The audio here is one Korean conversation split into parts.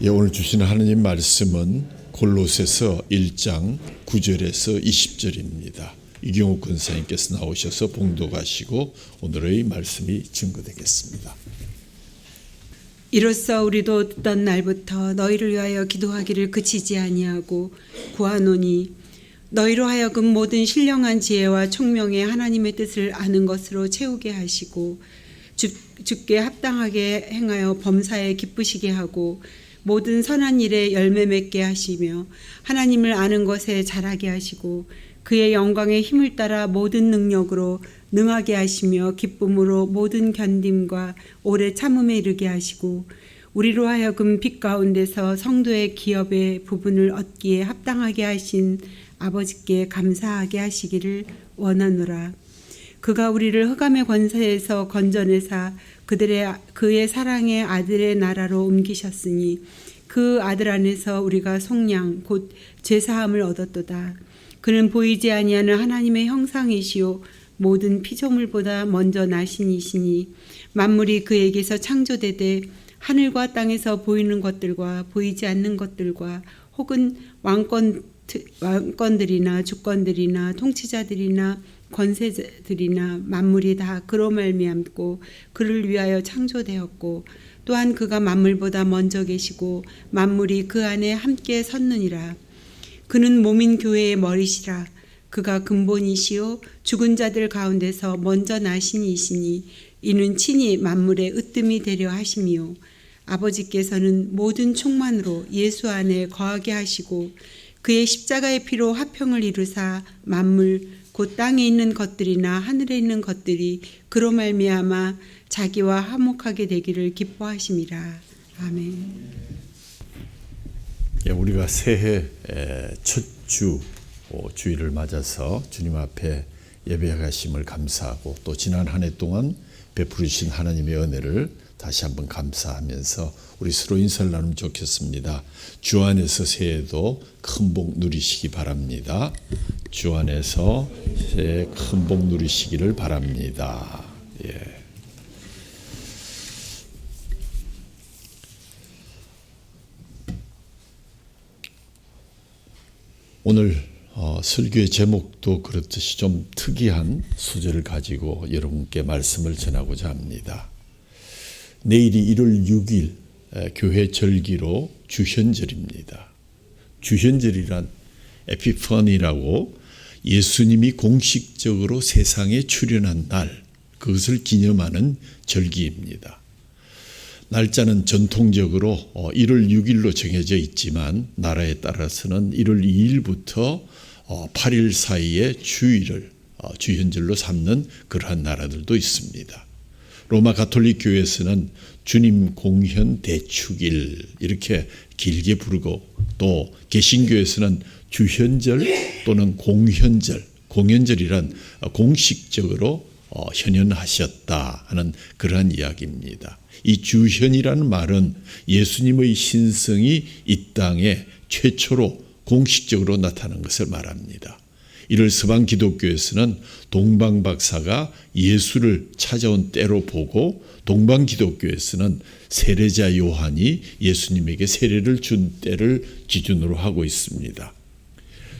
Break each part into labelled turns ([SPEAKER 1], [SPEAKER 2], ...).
[SPEAKER 1] 오늘 주시는 하나님 말씀은 골로새서 1장 9절에서 20절입니다. 이경욱 권사님께서 나오셔서 봉독하시고 오늘의 말씀이 증거되겠습니다.
[SPEAKER 2] 이로써 우리도 듣던 날부터 너희를 위하여 기도하기를 그치지 아니하고 구하노니 너희로 하여금 모든 신령한 지혜와 총명의 하나님의 뜻을 아는 것으로 채우게 하시고 주께 합당하게 행하여 범사에 기쁘시게 하고 모든 선한 일에 열매 맺게 하시며 하나님을 아는 것에 자라게 하시고 그의 영광의 힘을 따라 모든 능력으로 능하게 하시며 기쁨으로 모든 견딤과 오래 참음에 이르게 하시고 우리로 하여금 빛 가운데서 성도의 기업의 부분을 얻기에 합당하게 하신 아버지께 감사하게 하시기를 원하노라. 그가 우리를 흑암의 권세에서 건져내사 그의 사랑의 아들의 나라로 옮기셨으니 그 아들 안에서 우리가 속량 곧 죄사함을 얻었도다. 그는 보이지 아니하는 하나님의 형상이시요 모든 피조물보다 먼저 나신 이시니 만물이 그에게서 창조되되 하늘과 땅에서 보이는 것들과 보이지 않는 것들과 혹은 왕권들이나 주권들이나 통치자들이나 권세들이나 만물이 다 그로 말미암고 그를 위하여 창조되었고 또한 그가 만물보다 먼저 계시고 만물이 그 안에 함께 섰느니라. 그는 몸인 교회의 머리시라. 그가 근본이시요 죽은 자들 가운데서 먼저 나신 이시니 이는 친히 만물의 으뜸이 되려 하심이요 아버지께서는 모든 충만으로 예수 안에 거하게 하시고 그의 십자가의 피로 화평을 이루사 만물 곧 땅에 있는 것들이나 하늘에 있는 것들이 그로 말미암아 자기와 화목하게 되기를 기뻐하심이라. 아멘.
[SPEAKER 1] 우리가 새해 첫 주일을 맞아서 주님 앞에 예배하심을 감사하고 또 지난 한 해 동안 베풀으신 하나님의 은혜를 다시 한번 감사하면서 우리 서로 인사를 나누면 좋겠습니다. 주 안에서 새해도 큰 복 누리시기 바랍니다. 주 안에서 새해 큰 복 누리시기를 바랍니다. 오늘 설교의 제목도 그렇듯이 좀 특이한 소재를 가지고 여러분께 말씀을 전하고자 합니다. 내일이 1월 6일 교회 절기로 주현절입니다. 주현절이란 에피파니라고 예수님이 공식적으로 세상에 출현한 날, 그것을 기념하는 절기입니다. 날짜는 전통적으로 1월 6일로 정해져 있지만 나라에 따라서는 1월 2일부터 8일 사이에 주일을 주현절로 삼는 그러한 나라들도 있습니다. 로마 가톨릭 교회에서는 주님 공현 대축일 이렇게 길게 부르고 또 개신교에서는 주현절 또는 공현절이란 공식적으로 현현하셨다 하는 그러한 이야기입니다. 이 주현이라는 말은 예수님의 신성이 이 땅에 최초로 공식적으로 나타난 것을 말합니다. 이를 서방 기독교에서는 동방박사가 예수를 찾아온 때로 보고 동방 기독교에서는 세례자 요한이 예수님에게 세례를 준 때를 기준으로 하고 있습니다.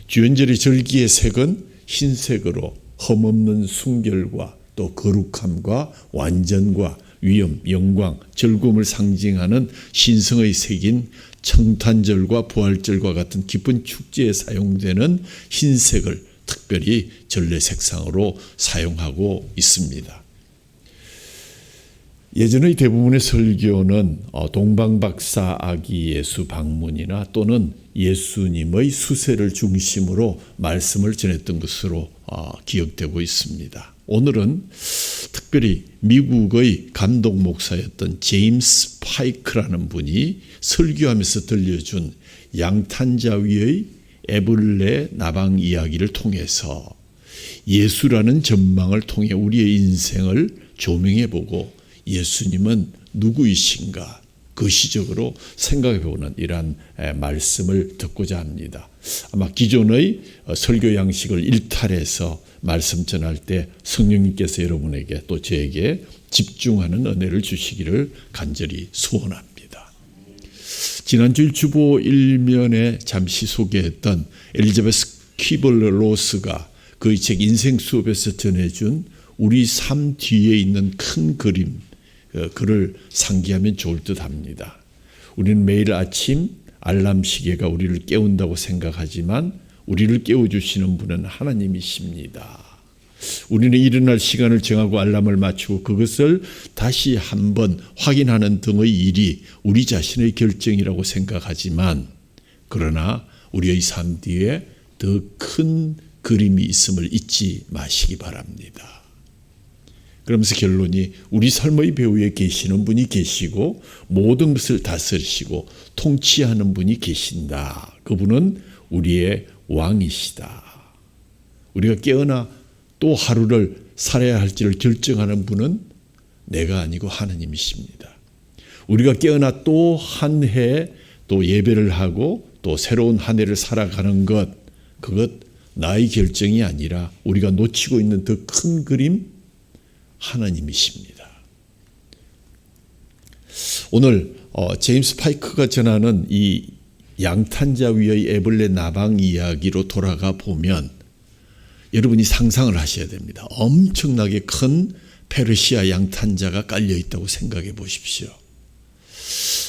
[SPEAKER 1] 주현절의 절기의 색은 흰색으로 흠없는 순결과 또 거룩함과 완전과 위엄, 영광, 즐거움을 상징하는 신성의 색인 청탄절과 부활절과 같은 기쁜 축제에 사용되는 흰색을 특별히 전래 색상으로 사용하고 있습니다. 예전의 대부분의 설교는 동방박사 아기 예수 방문이나 또는 예수님의 수세를 중심으로 말씀을 전했던 것으로 기억되고 있습니다. 오늘은 특별히 미국의 감독 목사였던 제임스 파이크라는 분이 설교하면서 들려준 양탄자 위의 에블레 나방 이야기를 통해서 예수라는 전망을 통해 우리의 인생을 조명해보고 예수님은 누구이신가 거시적으로 생각해보는 이러한 말씀을 듣고자 합니다. 아마 기존의 설교 양식을 일탈해서 말씀 전할 때 성령님께서 여러분에게 또 저에게 집중하는 은혜를 주시기를 간절히 소원합니다. 지난주일 주보 일면에 잠시 소개했던 엘리자베스 키블러-로스가 그의 책 인생 수업에서 전해준 우리 삶 뒤에 있는 큰 그림, 그를 상기하면 좋을 듯 합니다. 우리는 매일 아침 알람 시계가 우리를 깨운다고 생각하지만 우리를 깨워주시는 분은 하나님이십니다. 우리는 일어날 시간을 정하고 알람을 맞추고 그것을 다시 한번 확인하는 등의 일이 우리 자신의 결정이라고 생각하지만, 그러나 우리의 삶 뒤에 더 큰 그림이 있음을 잊지 마시기 바랍니다. 그러면서 결론이 우리 삶의 배후에 계시는 분이 계시고 모든 것을 다스리시고 통치하는 분이 계신다. 그분은 우리의 왕이시다. 우리가 깨어나 또 하루를 살아야 할지를 결정하는 분은 내가 아니고 하나님이십니다. 우리가 깨어나 또 한 해 또 예배를 하고 또 새로운 한 해를 살아가는 것, 그것 나의 결정이 아니라 우리가 놓치고 있는 더 큰 그림, 하나님이십니다. 오늘 제임스 파이크가 전하는 이 양탄자 위의 애벌레 나방 이야기로 돌아가 보면 여러분이 상상을 하셔야 됩니다. 엄청나게 큰 페르시아 양탄자가 깔려 있다고 생각해 보십시오.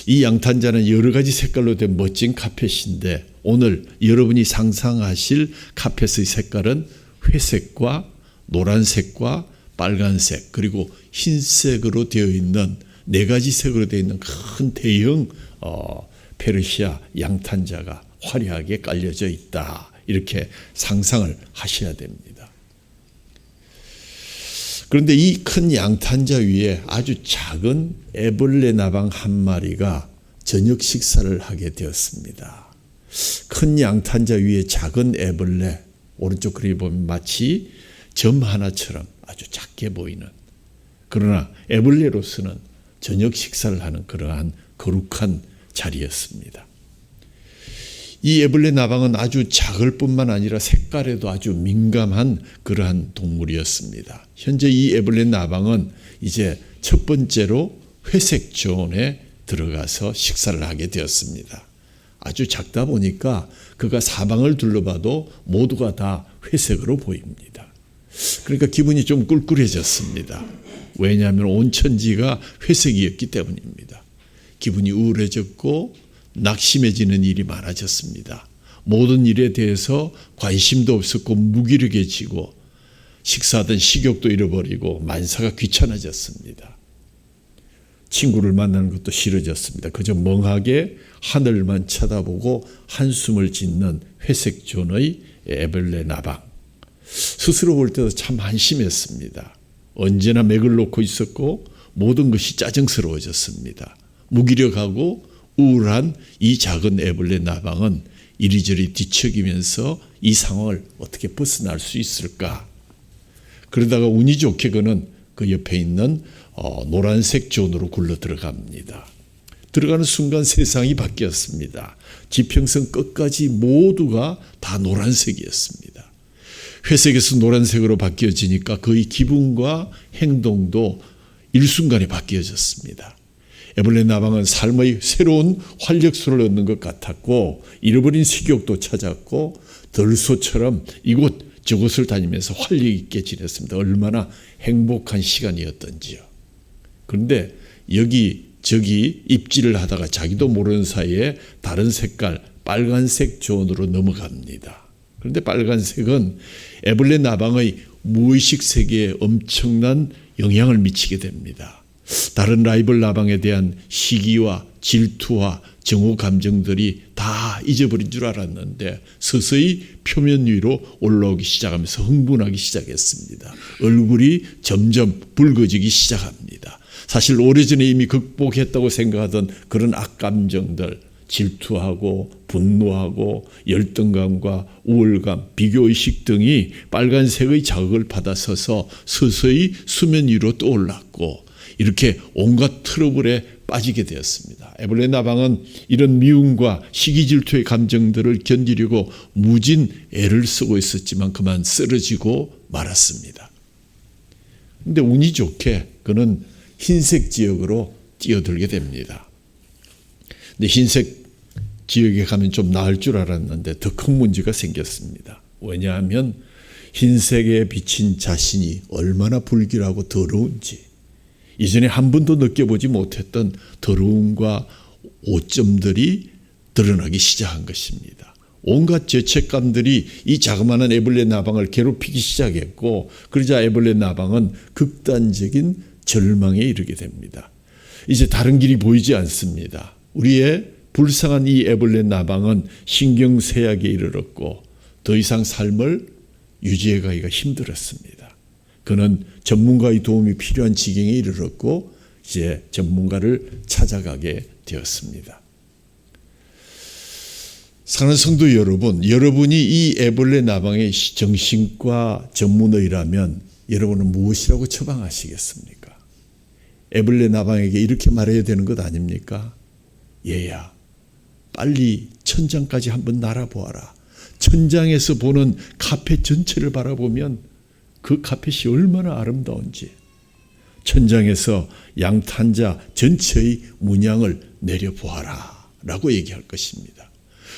[SPEAKER 1] 이 양탄자는 여러 가지 색깔로 된 멋진 카펫인데 오늘 여러분이 상상하실 카펫의 색깔은 회색과 노란색과 빨간색 그리고 흰색으로 되어 있는 네 가지 색으로 되어 있는 큰 대형 페르시아 양탄자가 화려하게 깔려져 있다. 이렇게 상상을 하셔야 됩니다. 그런데 이 큰 양탄자 위에 아주 작은 애벌레 나방 한 마리가 저녁 식사를 하게 되었습니다. 큰 양탄자 위에 작은 애벌레, 오른쪽 그림 보면 마치 점 하나처럼 아주 작게 보이는, 그러나 애벌레로서는 저녁 식사를 하는 그러한 거룩한 자리였습니다. 이 애벌레 나방은 아주 작을 뿐만 아니라 색깔에도 아주 민감한 그러한 동물이었습니다. 현재 이 애벌레 나방은 이제 첫 번째로 회색 존에 들어가서 식사를 하게 되었습니다. 아주 작다 보니까 그가 사방을 둘러봐도 모두가 다 회색으로 보입니다. 그러니까 기분이 좀 꿀꿀해졌습니다. 왜냐하면 온 천지가 회색이었기 때문입니다. 기분이 우울해졌고 낙심해지는 일이 많아졌습니다. 모든 일에 대해서 관심도 없었고 무기력해지고 식사하던 식욕도 잃어버리고 만사가 귀찮아졌습니다. 친구를 만나는 것도 싫어졌습니다. 그저 멍하게 하늘만 쳐다보고 한숨을 짓는 회색 존의 애벌레 나방. 스스로 볼 때도 참 한심했습니다. 언제나 맥을 놓고 있었고 모든 것이 짜증스러워졌습니다. 무기력하고 우울한 이 작은 애벌레 나방은 이리저리 뒤척이면서 이 상황을 어떻게 벗어날 수 있을까? 그러다가 운이 좋게 그는 그 옆에 있는 노란색 존으로 굴러 들어갑니다. 들어가는 순간 세상이 바뀌었습니다. 지평선 끝까지 모두가 다 노란색이었습니다. 회색에서 노란색으로 바뀌어지니까 그의 기분과 행동도 일순간에 바뀌어졌습니다. 애벌레 나방은 삶의 새로운 활력소를 얻는 것 같았고 잃어버린 식욕도 찾았고 들소처럼 이곳 저곳을 다니면서 활력 있게 지냈습니다. 얼마나 행복한 시간이었던지요. 그런데 여기저기 입질을 하다가 자기도 모르는 사이에 다른 색깔 빨간색 존으로 넘어갑니다. 그런데 빨간색은 애벌레 나방의 무의식 세계에 엄청난 영향을 미치게 됩니다. 다른 라이벌 나방에 대한 시기와 질투와 정오 감정들이 다 잊어버린 줄 알았는데 서서히 표면 위로 올라오기 시작하면서 흥분하기 시작했습니다. 얼굴이 점점 붉어지기 시작합니다. 사실 오래전에 이미 극복했다고 생각하던 그런 악감정들, 질투하고 분노하고 열등감과 우울감, 비교의식 등이 빨간색의 자극을 받아서서 서서히 수면 위로 떠올랐고 이렇게 온갖 트러블에 빠지게 되었습니다. 애벌레 나방은 이런 미움과 시기 질투의 감정들을 견디려고 무진 애를 쓰고 있었지만 그만 쓰러지고 말았습니다. 그런데 운이 좋게 그는 흰색 지역으로 뛰어들게 됩니다. 근데 흰색 지역에 가면 좀 나을 줄 알았는데 더 큰 문제가 생겼습니다. 왜냐하면 흰색에 비친 자신이 얼마나 불길하고 더러운지 이전에 한 번도 느껴보지 못했던 더러움과 오점들이 드러나기 시작한 것입니다. 온갖 죄책감들이 이 자그마한 에벌레 나방을 괴롭히기 시작했고 그러자 에벌레 나방은 극단적인 절망에 이르게 됩니다. 이제 다른 길이 보이지 않습니다. 우리의 불쌍한 이 에벌레 나방은 신경쇠약에 이르렀고 더 이상 삶을 유지해가기가 힘들었습니다. 그는 전문가의 도움이 필요한 지경에 이르렀고 이제 전문가를 찾아가게 되었습니다. 사랑하는 성도 여러분, 여러분이 이 에벌레 나방의 정신과 전문의라면 여러분은 무엇이라고 처방하시겠습니까? 에벌레 나방에게 이렇게 말해야 되는 것 아닙니까? 얘야, 빨리 천장까지 한번 날아보아라. 천장에서 보는 카펫 전체를 바라보면 그 카펫이 얼마나 아름다운지 천장에서 양탄자 전체의 문양을 내려보아라 라고 얘기할 것입니다.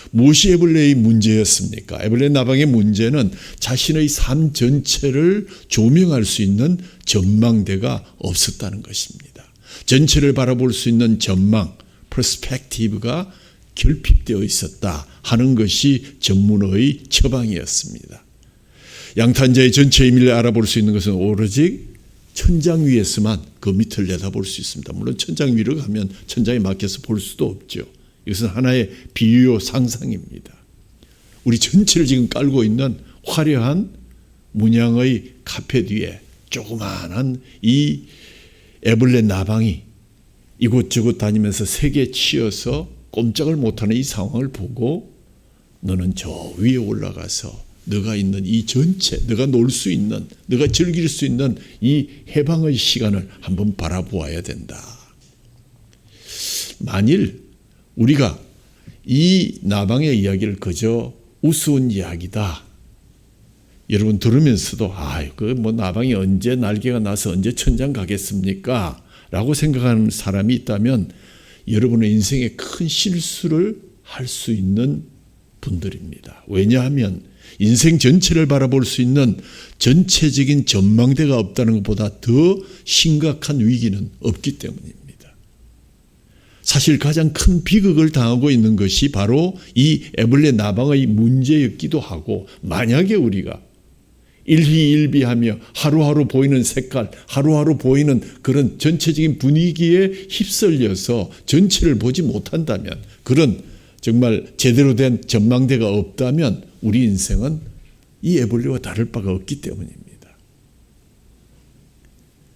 [SPEAKER 1] 무엇이 에벌레의 문제였습니까? 에벌레 나방의 문제는 자신의 삶 전체를 조명할 수 있는 전망대가 없었다는 것입니다. 전체를 바라볼 수 있는 전망, 퍼스펙티브가 결핍되어 있었다 하는 것이 전문의의 처방이었습니다. 양탄자의 전체 의미를 알아볼 수 있는 것은 오로지 천장 위에서만 그 밑을 내다볼 수 있습니다. 물론 천장 위로 가면 천장에 막혀서 볼 수도 없죠. 이것은 하나의 비유요 상상입니다. 우리 전체를 지금 깔고 있는 화려한 문양의 카펫 위에 조그마한 이 에벌레 나방이 이곳저곳 다니면서 색에 치여서 꼼짝을 못하는 이 상황을 보고 너는 저 위에 올라가서 너가 있는 이 전체, 너가 놀 수 있는, 너가 즐길 수 있는 이 해방의 시간을 한번 바라보아야 된다. 만일 우리가 이 나방의 이야기를 그저 우스운 이야기다. 여러분 들으면서도 나방이 언제 날개가 나서 언제 천장 가겠습니까? 라고 생각하는 사람이 있다면 여러분의 인생에 큰 실수를 할 수 있는 분들입니다. 왜냐하면 인생 전체를 바라볼 수 있는 전체적인 전망대가 없다는 것보다 더 심각한 위기는 없기 때문입니다. 사실 가장 큰 비극을 당하고 있는 것이 바로 이 에벌레 나방의 문제였기도 하고 만약에 우리가 일희일비하며 하루하루 보이는 색깔, 하루하루 보이는 그런 전체적인 분위기에 휩쓸려서 전체를 보지 못한다면 그런 정말 제대로 된 전망대가 없다면 우리 인생은 이 에벌레와 다를 바가 없기 때문입니다.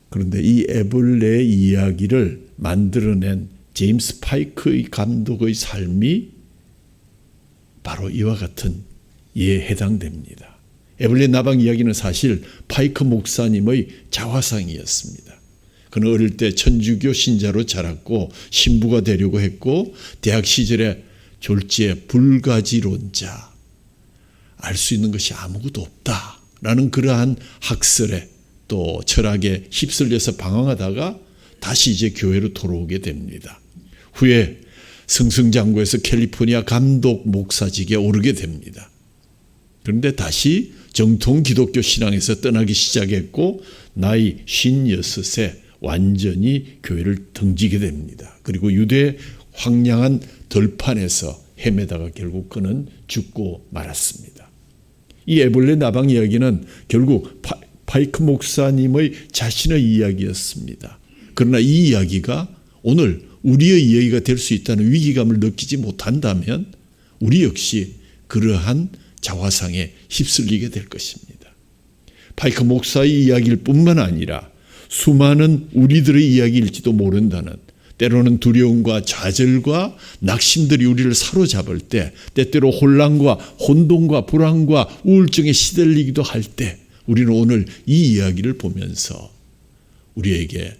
[SPEAKER 1] 그런데 이 애벌레의 이야기를 만들어낸 제임스 파이크의 감독의 삶이 바로 이와 같은 예에 해당됩니다. 애벌레 나방 이야기는 사실 파이크 목사님의 자화상이었습니다. 그는 어릴 때 천주교 신자로 자랐고 신부가 되려고 했고 대학 시절에 졸지에 불가지론자, 알 수 있는 것이 아무것도 없다라는 그러한 학설에 또 철학에 휩쓸려서 방황하다가 다시 이제 교회로 돌아오게 됩니다. 후에 승승장구해서 캘리포니아 감독 목사직에 오르게 됩니다. 그런데 다시 정통 기독교 신앙에서 떠나기 시작했고 나이 56세 완전히 교회를 등지게 됩니다. 그리고 유대 황량한 들판에서 헤매다가 결국 그는 죽고 말았습니다. 이 애벌레 나방 이야기는 결국 파이크 목사님의 자신의 이야기였습니다. 그러나 이 이야기가 오늘 우리의 이야기가 될 수 있다는 위기감을 느끼지 못한다면 우리 역시 그러한 자화상에 휩쓸리게 될 것입니다. 파이크 목사의 이야기일 뿐만 아니라 수많은 우리들의 이야기일지도 모른다는 때로는 두려움과 좌절과 낙심들이 우리를 사로잡을 때 때때로 혼란과 혼돈과 불안과 우울증에 시달리기도 할 때 우리는 오늘 이 이야기를 보면서 우리에게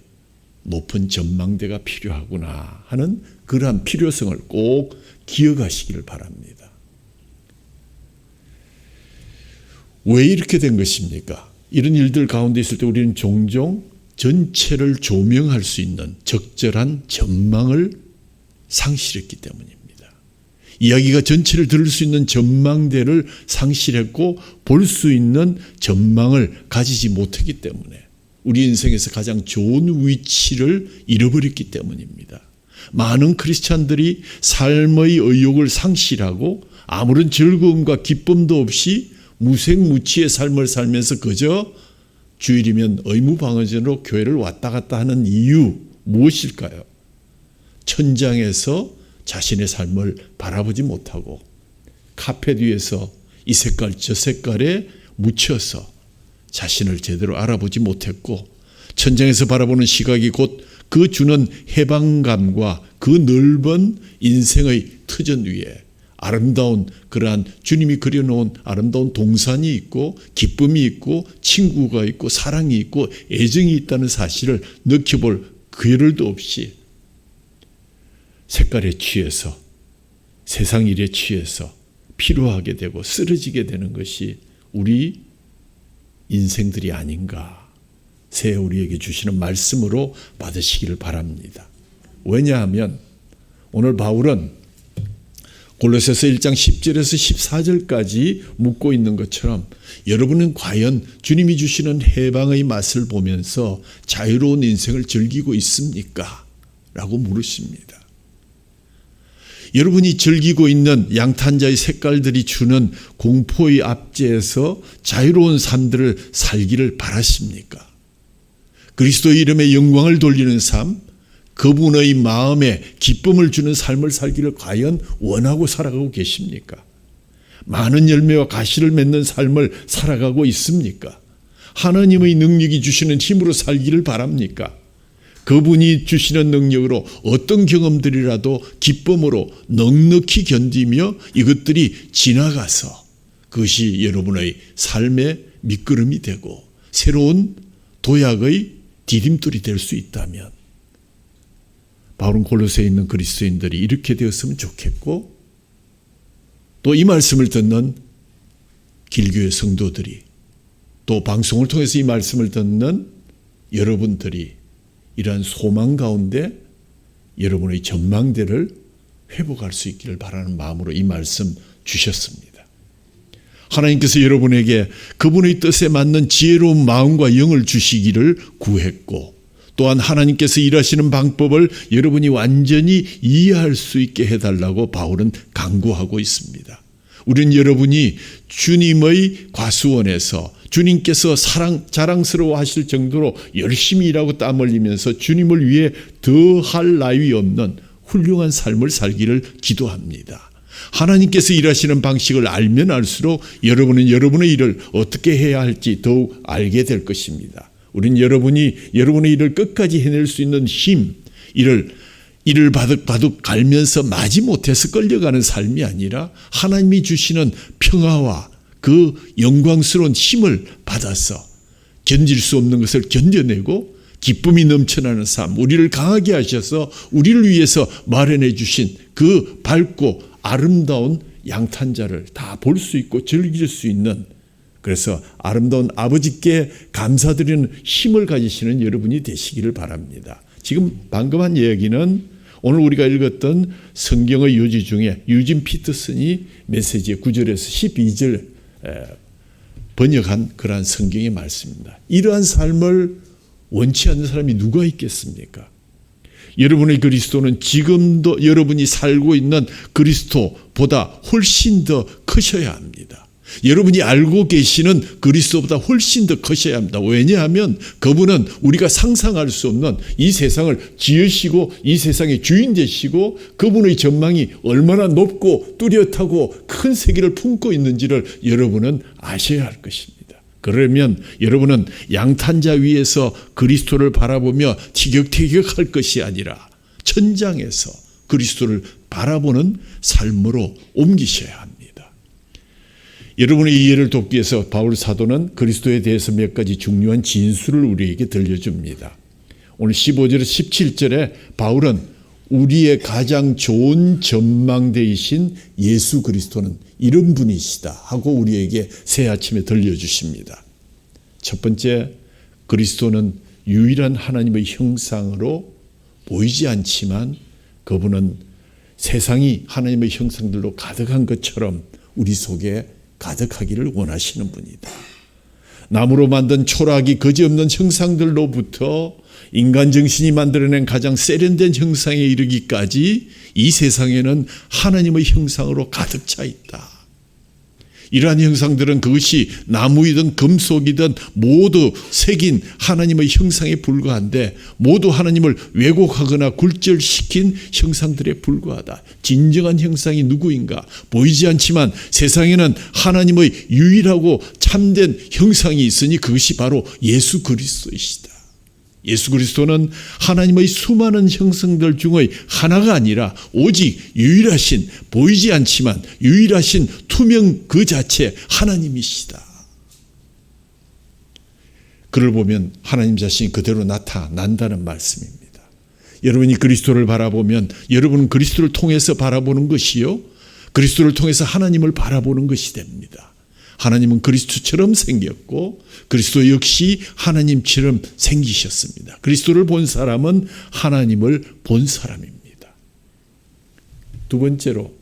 [SPEAKER 1] 높은 전망대가 필요하구나 하는 그러한 필요성을 꼭 기억하시기를 바랍니다. 왜 이렇게 된 것입니까? 이런 일들 가운데 있을 때 우리는 종종 전체를 조명할 수 있는 적절한 전망을 상실했기 때문입니다. 이야기가 전체를 들을 수 있는 전망대를 상실했고 볼 수 있는 전망을 가지지 못했기 때문에 우리 인생에서 가장 좋은 위치를 잃어버렸기 때문입니다. 많은 크리스찬들이 삶의 의욕을 상실하고 아무런 즐거움과 기쁨도 없이 무색무취의 삶을 살면서 그저 주일이면 의무방어전으로 교회를 왔다 갔다 하는 이유 무엇일까요? 천장에서 자신의 삶을 바라보지 못하고 카펫 위에서 이 색깔 저 색깔에 묻혀서 자신을 제대로 알아보지 못했고 천장에서 바라보는 시각이 곧 그 주는 해방감과 그 넓은 인생의 터전 위에 아름다운 그러한 주님이 그려놓은 아름다운 동산이 있고 기쁨이 있고 친구가 있고 사랑이 있고 애정이 있다는 사실을 느껴볼 기회도 없이 색깔에 취해서 세상 일에 취해서 피로하게 되고 쓰러지게 되는 것이 우리 인생들이 아닌가 새해 우리에게 주시는 말씀으로 받으시기를 바랍니다. 왜냐하면 오늘 바울은 골로새서 1장 10절에서 14절까지 묻고 있는 것처럼 여러분은 과연 주님이 주시는 해방의 맛을 보면서 자유로운 인생을 즐기고 있습니까? 라고 물으십니다. 여러분이 즐기고 있는 양탄자의 색깔들이 주는 공포의 압제에서 자유로운 삶들을 살기를 바라십니까? 그리스도의 이름에 영광을 돌리는 삶, 그분의 마음에 기쁨을 주는 삶을 살기를 과연 원하고 살아가고 계십니까? 많은 열매와 가시를 맺는 삶을 살아가고 있습니까? 하나님의 능력이 주시는 힘으로 살기를 바랍니까? 그분이 주시는 능력으로 어떤 경험들이라도 기쁨으로 넉넉히 견디며 이것들이 지나가서 그것이 여러분의 삶의 밑거름이 되고 새로운 도약의 디딤돌이 될 수 있다면 바울은 골로새에 있는 그리스도인들이 이렇게 되었으면 좋겠고 또 이 말씀을 듣는 길교회 성도들이 또 방송을 통해서 이 말씀을 듣는 여러분들이 이러한 소망 가운데 여러분의 전망대를 회복할 수 있기를 바라는 마음으로 이 말씀 주셨습니다. 하나님께서 여러분에게 그분의 뜻에 맞는 지혜로운 마음과 영을 주시기를 구했고 또한 하나님께서 일하시는 방법을 여러분이 완전히 이해할 수 있게 해달라고 바울은 강구하고 있습니다. 우리는 여러분이 주님의 과수원에서 주님께서 자랑스러워 하실 정도로 열심히 일하고 땀 흘리면서 주님을 위해 더할 나위 없는 훌륭한 삶을 살기를 기도합니다. 하나님께서 일하시는 방식을 알면 알수록 여러분은 여러분의 일을 어떻게 해야 할지 더욱 알게 될 것입니다. 우린 여러분이 여러분의 일을 끝까지 해낼 수 있는 힘, 이를 바득바득 갈면서 마지못해서 끌려가는 삶이 아니라 하나님이 주시는 평화와 그 영광스러운 힘을 받아서 견딜 수 없는 것을 견뎌내고 기쁨이 넘쳐나는 삶, 우리를 강하게 하셔서 우리를 위해서 마련해 주신 그 밝고 아름다운 양탄자를 다 볼 수 있고 즐길 수 있는, 그래서 아름다운 아버지께 감사드리는 힘을 가지시는 여러분이 되시기를 바랍니다. 지금 방금 한 이야기는 오늘 우리가 읽었던 성경의 요지 중에 유진 피터슨이 메시지의 9절에서 12절 번역한 그러한 성경의 말씀입니다. 이러한 삶을 원치 않는 사람이 누가 있겠습니까? 여러분의 그리스도는 지금도 여러분이 살고 있는 그리스도보다 훨씬 더 크셔야 합니다. 여러분이 알고 계시는 그리스도보다 훨씬 더 크셔야 합니다. 왜냐하면 그분은 우리가 상상할 수 없는 이 세상을 지으시고 이 세상의 주인 되시고 그분의 전망이 얼마나 높고 뚜렷하고 큰 세계를 품고 있는지를 여러분은 아셔야 할 것입니다. 그러면 여러분은 양탄자 위에서 그리스도를 바라보며 티격태격할 것이 아니라 천장에서 그리스도를 바라보는 삶으로 옮기셔야 합니다. 여러분의 이해를 돕기 위해서 바울 사도는 그리스도에 대해서 몇 가지 중요한 진술을 우리에게 들려줍니다. 오늘 15절에서 17절에 바울은 우리의 가장 좋은 전망대이신 예수 그리스도는 이런 분이시다 하고 우리에게 새 아침에 들려주십니다. 첫 번째, 그리스도는 유일한 하나님의 형상으로 보이지 않지만 그분은 세상이 하나님의 형상들로 가득한 것처럼 우리 속에 가득하기를 원하시는 분이다. 나무로 만든 초라하기 그지없는 형상들로부터 인간 정신이 만들어낸 가장 세련된 형상에 이르기까지 이 세상에는 하나님의 형상으로 가득 차 있다. 이러한 형상들은 그것이 나무이든 금속이든 모두 새긴 하나님의 형상에 불과한데 모두 하나님을 왜곡하거나 굴절시킨 형상들에 불과하다. 진정한 형상이 누구인가? 보이지 않지만 세상에는 하나님의 유일하고 참된 형상이 있으니 그것이 바로 예수 그리스도이시다. 예수 그리스도는 하나님의 수많은 형상들 중의 하나가 아니라 오직 유일하신, 보이지 않지만 유일하신 투명 그 자체 하나님이시다. 그를 보면 하나님 자신이 그대로 나타난다는 말씀입니다. 여러분이 그리스도를 바라보면 여러분은 그리스도를 통해서 바라보는 것이요, 그리스도를 통해서 하나님을 바라보는 것이 됩니다. 하나님은 그리스도처럼 생겼고 그리스도 역시 하나님처럼 생기셨습니다. 그리스도를 본 사람은 하나님을 본 사람입니다. 두 번째로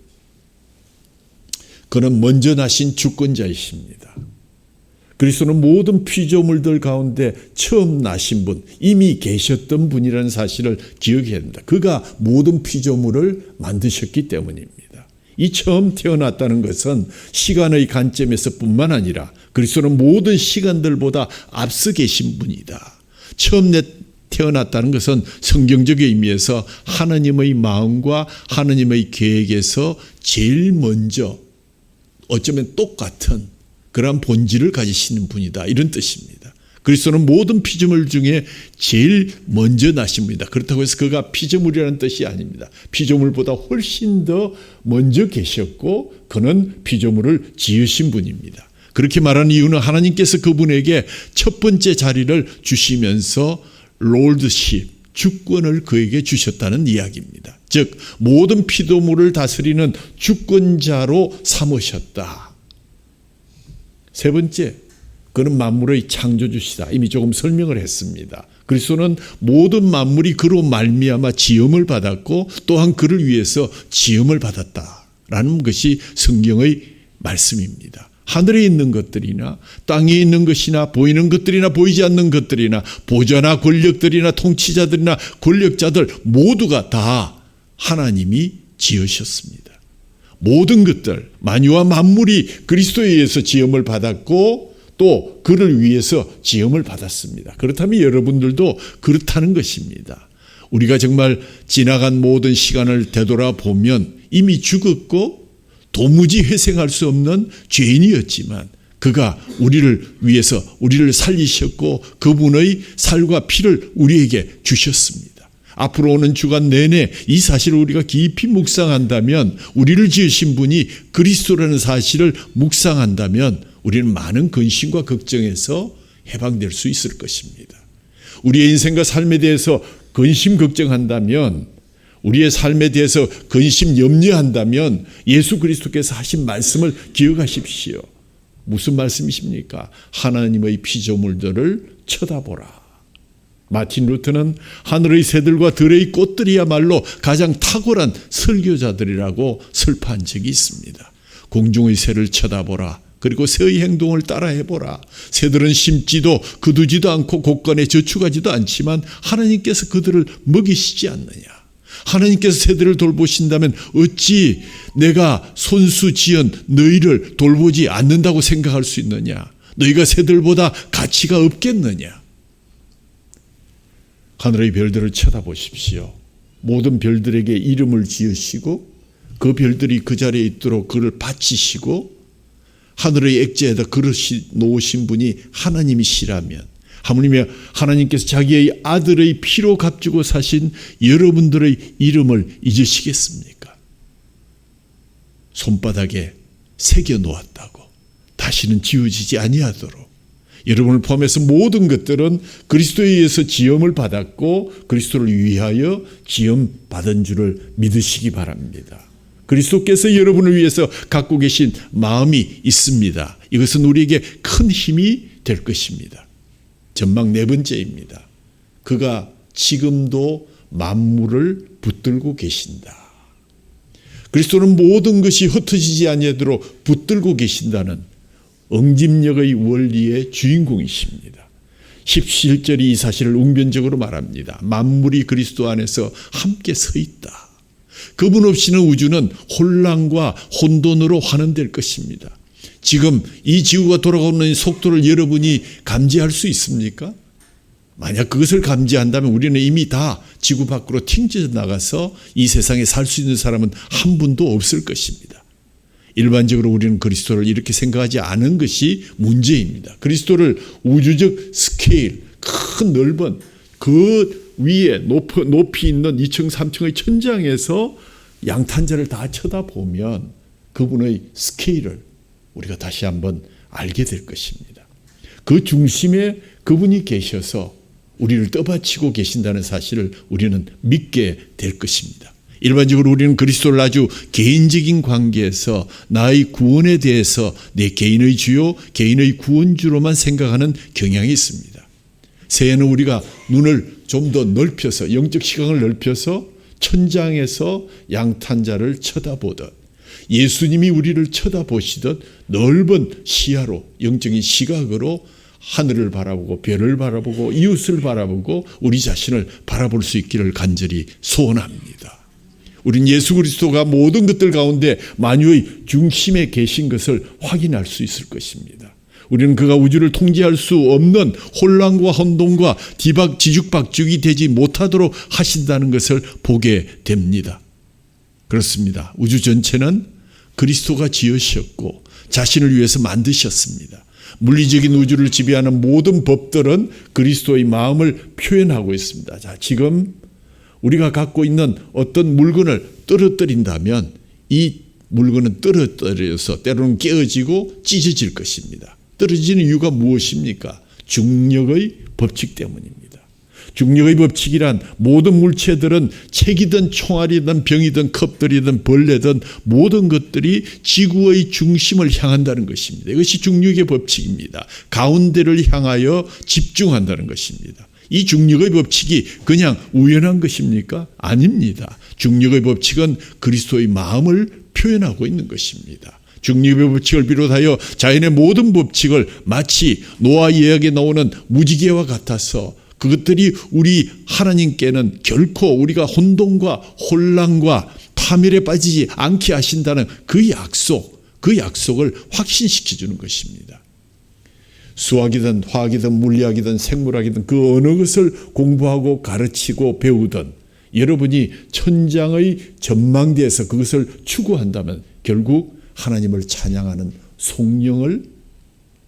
[SPEAKER 1] 그는 먼저 나신 주권자이십니다. 그리스도는 모든 피조물들 가운데 처음 나신 분, 이미 계셨던 분이라는 사실을 기억해야 합니다. 그가 모든 피조물을 만드셨기 때문입니다. 이 처음 태어났다는 것은 시간의 관점에서 뿐만 아니라 그리스도는 모든 시간들보다 앞서 계신 분이다. 처음 태어났다는 것은 성경적인 의미에서 하나님의 마음과 하나님의 계획에서 제일 먼저 어쩌면 똑같은 그러한 본질을 가지시는 분이다. 이런 뜻입니다. 그리스도는 모든 피조물 중에 제일 먼저 나신 분이다. 그렇다고 해서 그가 피조물이라는 뜻이 아닙니다. 피조물보다 훨씬 더 먼저 계셨고 그는 피조물을 지으신 분입니다. 그렇게 말하는 이유는 하나님께서 그분에게 첫 번째 자리를 주시면서 롤드십, 주권을 그에게 주셨다는 이야기입니다. 즉 모든 피조물을 다스리는 주권자로 삼으셨다. 세 번째, 그는 만물의 창조주시다. 이미 조금 설명을 했습니다. 그리스도는 모든 만물이 그로 말미암아 지음을 받았고 또한 그를 위해서 지음을 받았다라는 것이 성경의 말씀입니다. 하늘에 있는 것들이나 땅에 있는 것이나 보이는 것들이나 보이지 않는 것들이나 보좌나 권력들이나 통치자들이나 권력자들 모두가 다 하나님이 지으셨습니다. 모든 것들, 만유와 만물이 그리스도에 의해서 지음을 받았고 또 그를 위해서 지음을 받았습니다. 그렇다면 여러분들도 그렇다는 것입니다. 우리가 정말 지나간 모든 시간을 되돌아보면 이미 죽었고 도무지 회생할 수 없는 죄인이었지만 그가 우리를 위해서 우리를 살리셨고 그분의 살과 피를 우리에게 주셨습니다. 앞으로 오는 주간 내내 이 사실을 우리가 깊이 묵상한다면 우리를 지으신 분이 그리스도라는 사실을 묵상한다면 우리는 많은 근심과 걱정에서 해방될 수 있을 것입니다. 우리의 인생과 삶에 대해서 근심 걱정한다면 우리의 삶에 대해서 근심 염려한다면 예수 그리스도께서 하신 말씀을 기억하십시오. 무슨 말씀이십니까? 하나님의 피조물들을 쳐다보라. 마틴 루터는 하늘의 새들과 들의 꽃들이야말로 가장 탁월한 설교자들이라고 설파한 적이 있습니다. 공중의 새를 쳐다보라. 그리고 새의 행동을 따라해보라. 새들은 심지도 거두지도 않고 곳간에 저축하지도 않지만 하나님께서 그들을 먹이시지 않느냐. 하나님께서 새들을 돌보신다면 어찌 내가 손수 지은 너희를 돌보지 않는다고 생각할 수 있느냐. 너희가 새들보다 가치가 없겠느냐. 하늘의 별들을 쳐다보십시오. 모든 별들에게 이름을 지으시고 그 별들이 그 자리에 있도록 그를 바치시고 하늘의 액자에다 그릇이 놓으신 분이 하나님이시라면 하물며 하나님께서 자기의 아들의 피로 값주고 사신 여러분들의 이름을 잊으시겠습니까? 손바닥에 새겨 놓았다고 다시는 지워지지 아니하도록 여러분을 포함해서 모든 것들은 그리스도에 의해서 지음을 받았고 그리스도를 위하여 지음 받은 줄을 믿으시기 바랍니다. 그리스도께서 여러분을 위해서 갖고 계신 마음이 있습니다. 이것은 우리에게 큰 힘이 될 것입니다. 전망 네 번째입니다. 그가 지금도 만물을 붙들고 계신다. 그리스도는 모든 것이 흩어지지 아니하도록 붙들고 계신다는 응집력의 원리의 주인공이십니다. 17절이 이 사실을 웅변적으로 말합니다. 만물이 그리스도 안에서 함께 서 있다. 그분 없이는 우주는 혼란과 혼돈으로 환원될 것입니다. 지금 이 지구가 돌아가는 속도를 여러분이 감지할 수 있습니까? 만약 그것을 감지한다면 우리는 이미 다 지구 밖으로 튕겨져 나가서 이 세상에 살 수 있는 사람은 한 분도 없을 것입니다. 일반적으로 우리는 그리스도를 이렇게 생각하지 않은 것이 문제입니다. 그리스도를 우주적 스케일, 큰 넓은 그 위에 높이 있는 2층, 3층의 천장에서 양탄자를 다 쳐다보면 그분의 스케일을 우리가 다시 한번 알게 될 것입니다. 그 중심에 그분이 계셔서 우리를 떠받치고 계신다는 사실을 우리는 믿게 될 것입니다. 일반적으로 우리는 그리스도를 아주 개인적인 관계에서 나의 구원에 대해서 내 개인의 주요, 개인의 구원주로만 생각하는 경향이 있습니다. 새해는 우리가 눈을 좀 더 넓혀서, 영적 시각을 넓혀서 천장에서 양탄자를 쳐다보듯 예수님이 우리를 쳐다보시듯 넓은 시야로, 영적인 시각으로 하늘을 바라보고 별을 바라보고 이웃을 바라보고 우리 자신을 바라볼 수 있기를 간절히 소원합니다. 우린 예수 그리스도가 모든 것들 가운데 만유의 중심에 계신 것을 확인할 수 있을 것입니다. 우리는 그가 우주를 통제할 수 없는 혼란과 혼돈과 뒤죽박죽이 되지 못하도록 하신다는 것을 보게 됩니다. 그렇습니다. 우주 전체는 그리스도가 지으셨고 자신을 위해서 만드셨습니다. 물리적인 우주를 지배하는 모든 법들은 그리스도의 마음을 표현하고 있습니다. 자, 지금 우리가 갖고 있는 어떤 물건을 떨어뜨린다면 이 물건은 떨어뜨려서 때로는 깨어지고 찢어질 것입니다. 떨어지는 이유가 무엇입니까? 중력의 법칙 때문입니다. 중력의 법칙이란 모든 물체들은 책이든 총알이든 병이든 컵들이든 벌레든 모든 것들이 지구의 중심을 향한다는 것입니다. 이것이 중력의 법칙입니다. 가운데를 향하여 집중한다는 것입니다. 이 중력의 법칙이 그냥 우연한 것입니까? 아닙니다. 중력의 법칙은 그리스도의 마음을 표현하고 있는 것입니다. 중력의 법칙을 비롯하여 자연의 모든 법칙을 마치 노아 예언에 나오는 무지개와 같아서 그것들이 우리 하나님께는 결코 우리가 혼돈과 혼란과 파멸에 빠지지 않게 하신다는 그 약속을 확신시켜 주는 것입니다. 수학이든 화학이든 물리학이든 생물학이든 그 어느 것을 공부하고 가르치고 배우든 여러분이 천장의 전망대에서 그것을 추구한다면 결국 하나님을 찬양하는 송영을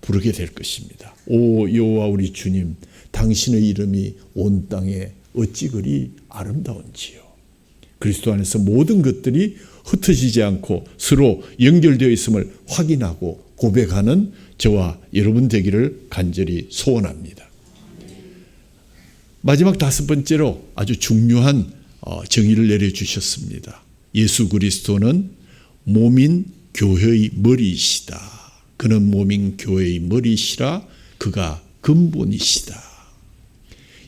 [SPEAKER 1] 부르게 될 것입니다. 오 여호와 우리 주님, 당신의 이름이 온 땅에 어찌 그리 아름다운지요. 그리스도 안에서 모든 것들이 흩어지지 않고 서로 연결되어 있음을 확인하고 고백하는 저와 여러분 되기를 간절히 소원합니다. 마지막 5번째로 아주 중요한 정의를 내려주셨습니다. 예수 그리스도는 몸인 교회의 머리이시다. 그는 몸인 교회의 머리시라. 그가 근본이시다.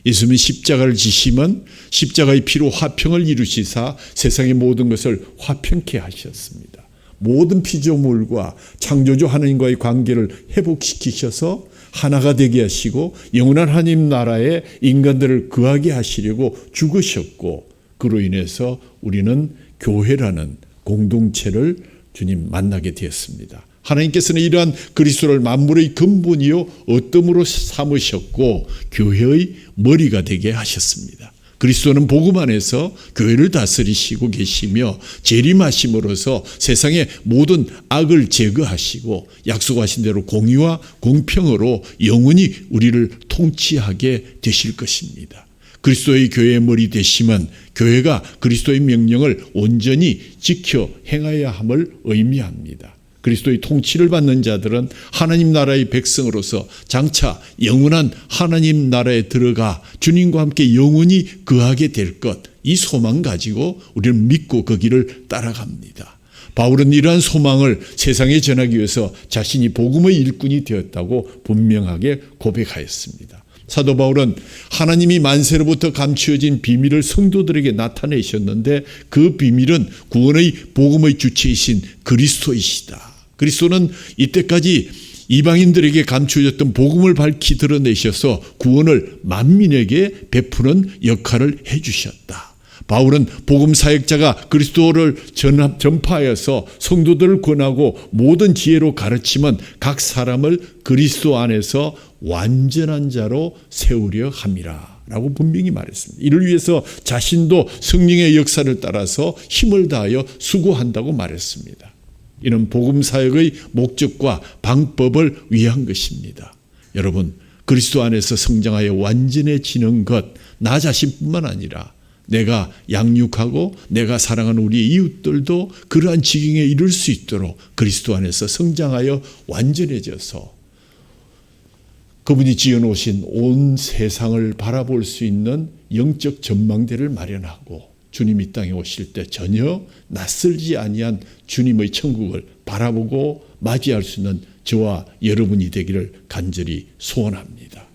[SPEAKER 1] 예수님은 십자가를 지시면 십자가의 피로 화평을 이루시사 세상의 모든 것을 화평케 하셨습니다. 모든 피조물과 창조주 하나님과의 관계를 회복시키셔서 하나가 되게 하시고 영원한 하나님 나라에 인간들을 거하게 하시려고 죽으셨고 그로 인해서 우리는 교회라는 공동체를 주님 만나게 되었습니다. 하나님께서는 이러한 그리스도를 만물의 근본이요 어뜸으로 삼으셨고 교회의 머리가 되게 하셨습니다. 그리스도는 복음 안에서 교회를 다스리시고 계시며 재림하심으로써 세상의 모든 악을 제거하시고 약속하신 대로 공의와 공평으로 영원히 우리를 통치하게 되실 것입니다. 그리스도의 교회의 머리 되심은 교회가 그리스도의 명령을 온전히 지켜 행해야 함을 의미합니다. 그리스도의 통치를 받는 자들은 하나님 나라의 백성으로서 장차 영원한 하나님 나라에 들어가 주님과 함께 영원히 거하게 될 것, 이 소망 가지고 우리는 믿고 그 길을 따라갑니다. 바울은 이러한 소망을 세상에 전하기 위해서 자신이 복음의 일꾼이 되었다고 분명하게 고백하였습니다. 사도 바울은 하나님이 만세로부터 감추어진 비밀을 성도들에게 나타내셨는데 그 비밀은 구원의 복음의 주체이신 그리스도이시다. 그리스도는 이때까지 이방인들에게 감추어졌던 복음을 밝히 드러내셔서 구원을 만민에게 베푸는 역할을 해주셨다. 바울은 복음 사역자가 그리스도를 전파하여서 성도들을 권하고 모든 지혜로 가르치면 각 사람을 그리스도 안에서 완전한 자로 세우려 함이라 라고 분명히 말했습니다. 이를 위해서 자신도 성령의 역사를 따라서 힘을 다하여 수고한다고 말했습니다. 이는 복음 사역의 목적과 방법을 위한 것입니다. 여러분, 그리스도 안에서 성장하여 완전해지는 것, 나 자신뿐만 아니라 내가 양육하고 내가 사랑하는 우리 이웃들도 그러한 지경에 이룰 수 있도록 그리스도 안에서 성장하여 완전해져서 그분이 지어놓으신 온 세상을 바라볼 수 있는 영적 전망대를 마련하고 주님 이 땅에 오실 때 전혀 낯설지 아니한 주님의 천국을 바라보고 맞이할 수 있는 저와 여러분이 되기를 간절히 소원합니다.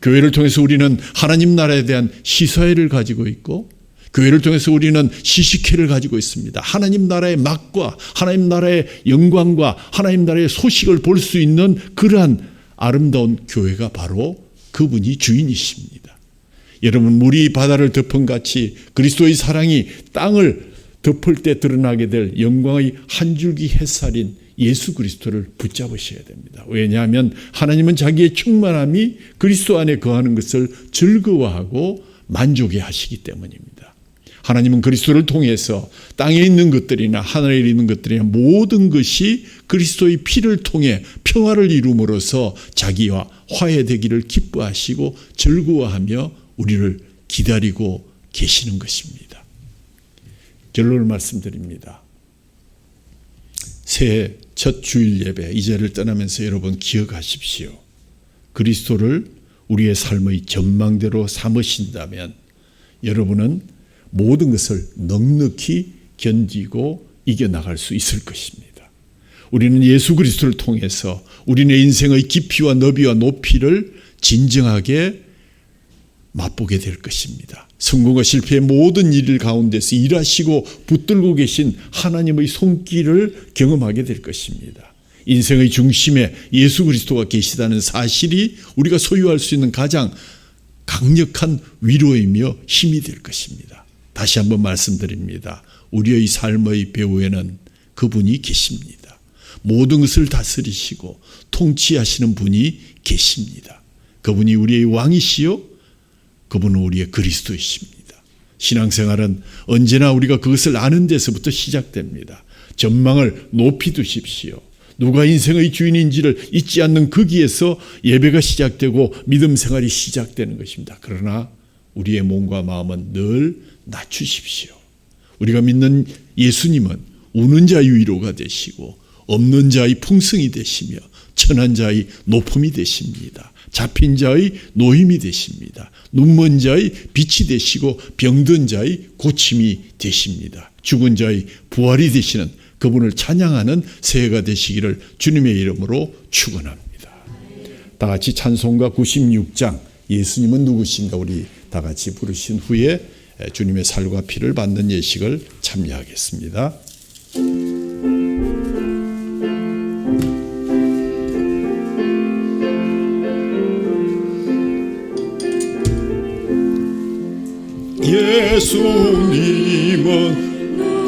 [SPEAKER 1] 교회를 통해서 우리는 하나님 나라에 대한 시사회를 가지고 있고 교회를 통해서 우리는 시식회를 가지고 있습니다. 하나님 나라의 맛과 하나님 나라의 영광과 하나님 나라의 소식을 볼 수 있는 그러한 아름다운 교회가 바로 그분이 주인이십니다. 여러분, 물이 바다를 덮은 같이 그리스도의 사랑이 땅을 덮을 때 드러나게 될 영광의 한 줄기 햇살인 예수 그리스도를 붙잡으셔야 됩니다. 왜냐하면 하나님은 자기의 충만함이 그리스도 안에 거하는 것을 즐거워하고 만족해 하시기 때문입니다. 하나님은 그리스도를 통해서 땅에 있는 것들이나 하늘에 있는 것들이나 모든 것이 그리스도의 피를 통해 평화를 이룸으로써 자기와 화해되기를 기뻐하시고 즐거워하며 우리를 기다리고 계시는 것입니다. 결론을 말씀드립니다. 새해 첫 주일 예배 이제를 떠나면서 여러분 기억하십시오. 그리스도를 우리의 삶의 전망대로 삼으신다면 여러분은 모든 것을 넉넉히 견디고 이겨나갈 수 있을 것입니다. 우리는 예수 그리스도를 통해서 우리의 인생의 깊이와 너비와 높이를 진정하게 맛보게 될 것입니다. 성공과 실패의 모든 일 가운데서 일하시고 붙들고 계신 하나님의 손길을 경험하게 될 것입니다. 인생의 중심에 예수 그리스도가 계시다는 사실이 우리가 소유할 수 있는 가장 강력한 위로이며 힘이 될 것입니다. 다시 한번 말씀드립니다. 우리의 삶의 배후에는 그분이 계십니다. 모든 것을 다스리시고 통치하시는 분이 계십니다. 그분이 우리의 왕이시요 그분은 우리의 그리스도이십니다. 신앙생활은 언제나 우리가 그것을 아는 데서부터 시작됩니다. 전망을 높이 두십시오. 누가 인생의 주인인지를 잊지 않는 거기에서 예배가 시작되고 믿음 생활이 시작되는 것입니다. 그러나 우리의 몸과 마음은 늘 낮추십시오. 우리가 믿는 예수님은 우는 자의 위로가 되시고 없는 자의 풍성이 되시며 천한 자의 높음이 되십니다. 잡힌 자의 노임이 되십니다. 눈먼 자의 빛이 되시고 병든 자의 고침이 되십니다. 죽은 자의 부활이 되시는 그분을 찬양하는 새해가 되시기를 주님의 이름으로 축원합니다. 다 같이 찬송가 96장 예수님은 누구신가 우리 다 같이 부르신 후에 주님의 살과 피를 받는 예식을 참여하겠습니다.
[SPEAKER 3] 예수님은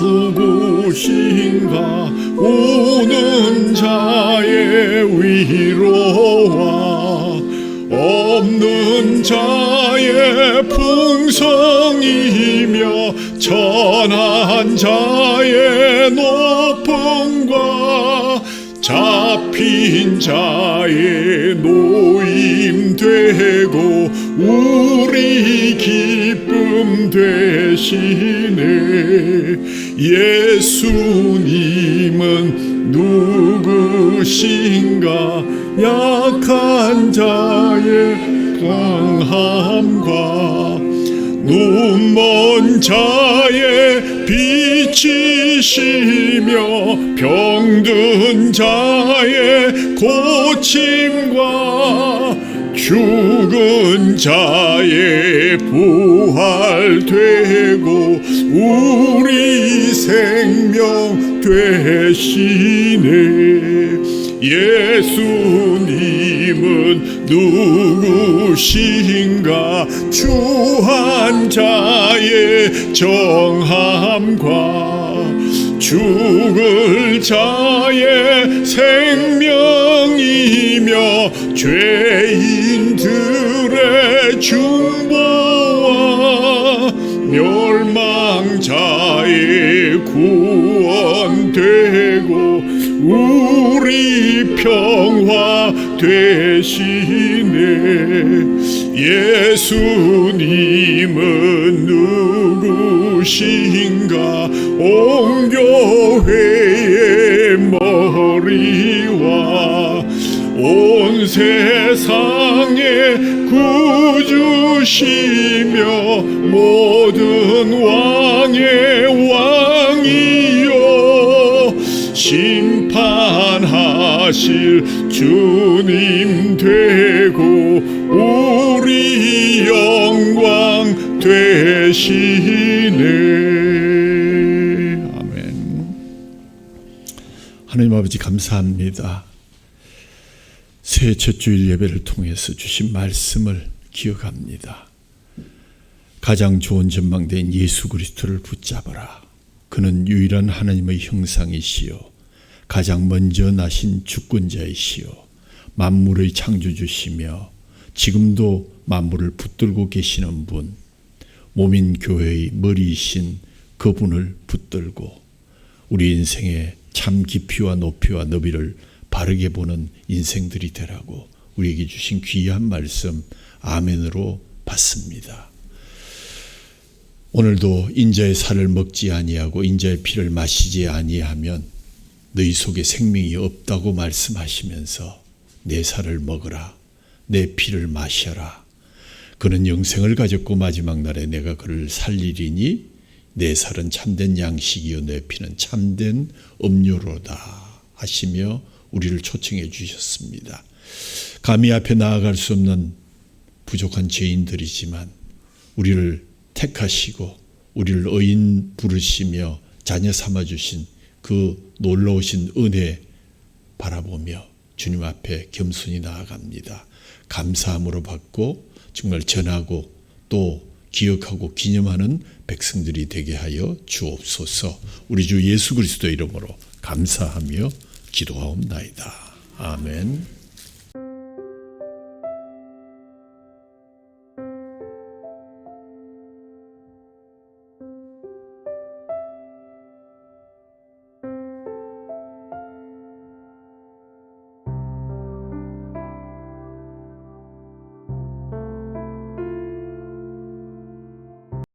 [SPEAKER 3] 누구신가 우는 자의 위로와 없는 자의 풍성이며 천한 자의 높음과 잡힌 자의 노임 되고 우리 기쁨 되시네. 예수님은 누구신가 약한 자의 강함과 눈먼 자의 빛이시며 병든 자의 고침과 죽은 자의 부활되고 우리 생명 되시네. 예수님은 누구신가? 주한 자의 정함과 죽을 자의 생명이며 죄인들의 중보와 멸망자의 구원되고 우리 평화 되시네. 예수님은 누구신가? 온 교회의 머리와 온 세상의 구주시며 모든 왕의 왕이요 심판하실 주님 되고 우리 영광 되시네.
[SPEAKER 1] 아멘. 하나님 아버지 감사합니다. 새해 첫 주일 예배를 통해서 주신 말씀을 기억합니다. 가장 좋은 전망대인 예수 그리스도를 붙잡아라. 그는 유일한 하나님의 형상이시요 가장 먼저 나신 주권자이시요 만물의 창조주시며 지금도 만물을 붙들고 계시는 분, 몸인 교회의 머리이신 그분을 붙들고 우리 인생의 참 깊이와 높이와 너비를 바르게 보는 인생들이 되라고 우리에게 주신 귀한 말씀 아멘으로 받습니다. 오늘도 인자의 살을 먹지 아니하고 인자의 피를 마시지 아니하면 너희 속에 생명이 없다고 말씀하시면서 내 살을 먹으라, 내 피를 마셔라. 그는 영생을 가졌고 마지막 날에 내가 그를 살리리니 내 살은 참된 양식이요 내 피는 참된 음료로다 하시며 우리를 초청해 주셨습니다. 감히 앞에 나아갈 수 없는 부족한 죄인들이지만 우리를 택하시고 우리를 의인 부르시며 자녀 삼아주신 그 놀라우신 은혜 바라보며 주님 앞에 겸손히 나아갑니다. 감사함으로 받고 정말 전하고 또 기억하고 기념하는 백성들이 되게 하여 주옵소서. 우리 주 예수 그리스도의 이름으로 감사하며 기도하옵나이다. 아멘.